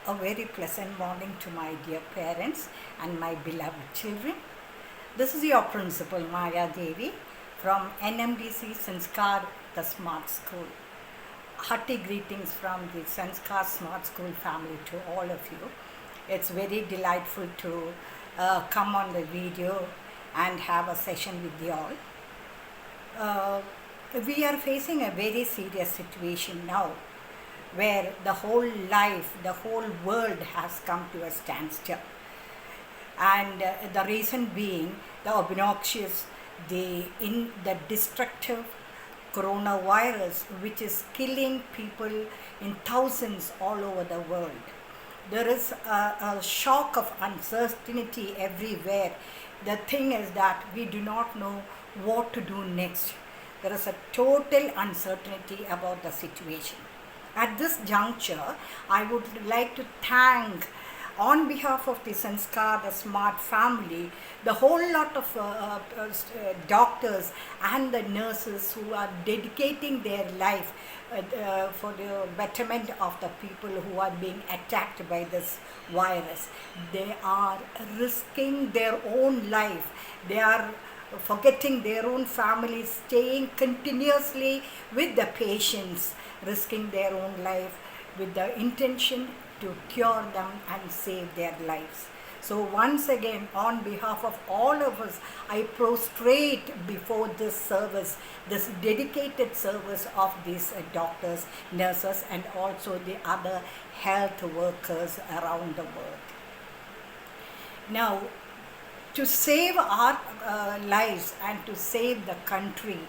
A very pleasant morning to my dear parents and my beloved children. This is your principal Maya Devi from NMDC Sanskar, the Smart School. Hearty greetings from the Sanskar Smart School family to all of you. It's very delightful to come on the video and have a session with you all. We are facing a very serious situation now where the whole life, the whole world has come to a standstill. And the reason being the obnoxious, the destructive coronavirus, which is killing people in thousands all over the world. There is a shock of uncertainty everywhere. The thing is that we do not know what to do next. There is a total uncertainty about the situation. At this juncture, I would like to thank, on behalf of the Sanskar, the Smart family, the whole lot of doctors and the nurses who are dedicating their life for the betterment of the people who are being attacked by this virus. They are risking their own life. They are forgetting their own families, staying continuously with the patients, risking their own life with the intention to cure them and save their lives. So once again, on behalf of all of us, I prostrate before this service, this dedicated service of these doctors, nurses, and also the other health workers around the world. Now, to save our lives and to save the country,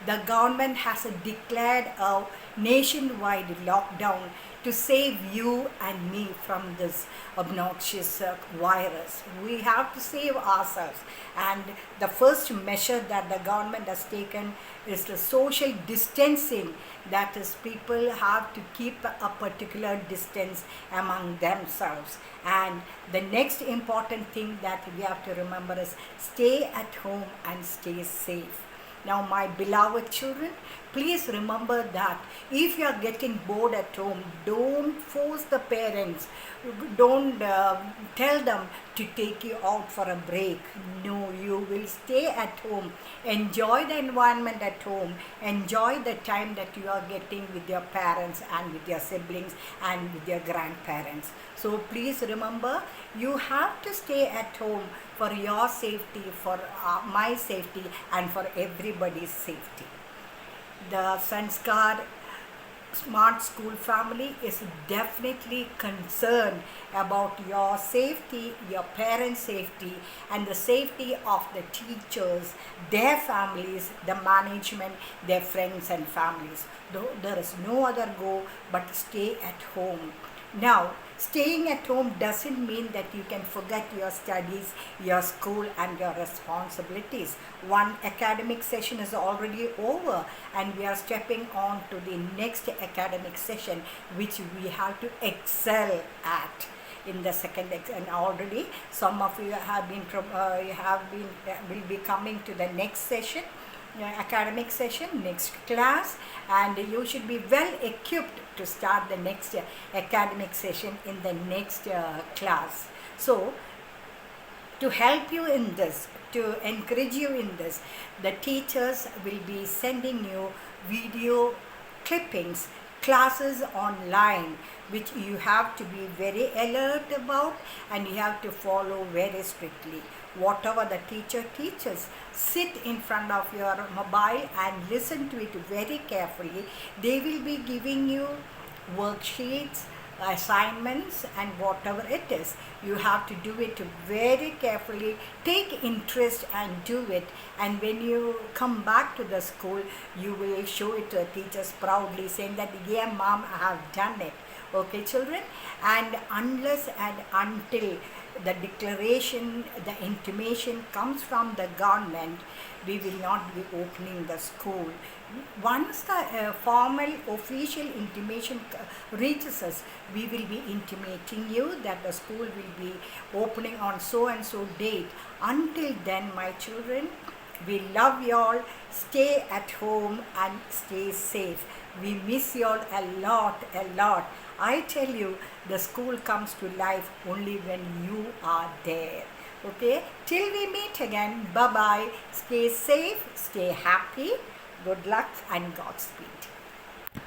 the government has declared a nationwide lockdown to save you and me from this obnoxious virus. We have to save ourselves, and the first measure that the government has taken is the social distancing. That is, people have to keep a particular distance among themselves. And the next important thing that we have to remember is stay at home and stay safe. Now, my beloved children, please remember that if you are getting bored at home, don't force the parents. Don't tell them to take you out for a break. No, you will stay at home. Enjoy the environment at home. Enjoy the time that you are getting with your parents and with your siblings and with your grandparents. So please remember, you have to stay at home for your safety, for my safety, and for everybody's safety. The Sanskar Smart School family is definitely concerned about your safety, your parents' safety, and the safety of the teachers, their families, the management, their friends and families. Though there is no other go but stay at home. Now, staying at home doesn't mean that you can forget your studies, your school, and your responsibilities. One academic session is already over, and we are stepping on to the next academic session, which we have to excel at in the second. And already some of you will be coming to the next session, academic session, next class, and you should be well equipped to start the next academic session in the next class. So, to help you in this, to encourage you in this, the teachers will be sending you video clippings, classes online, which you have to be very alert about and you have to follow very strictly. Whatever the teacher teaches, sit in front of your mobile and listen to it very carefully. They will be giving you worksheets, assignments, and whatever it is. You have to do it very carefully, take interest and do it. And when you come back to the school, you will show it to the teachers proudly, saying that, yeah, mom, I have done it. Okay, children? And unless and until the declaration, the intimation comes from the government, we will not be opening the school. Once the formal official intimation reaches us, we will be intimating you that the school will be opening on so and so date. Until then, my children, we love you all. Stay at home and stay safe. We miss you all a lot, a lot. I tell you, the school comes to life only when you are there. Okay, till we meet again, bye bye. Stay safe, stay happy. Good luck and Godspeed.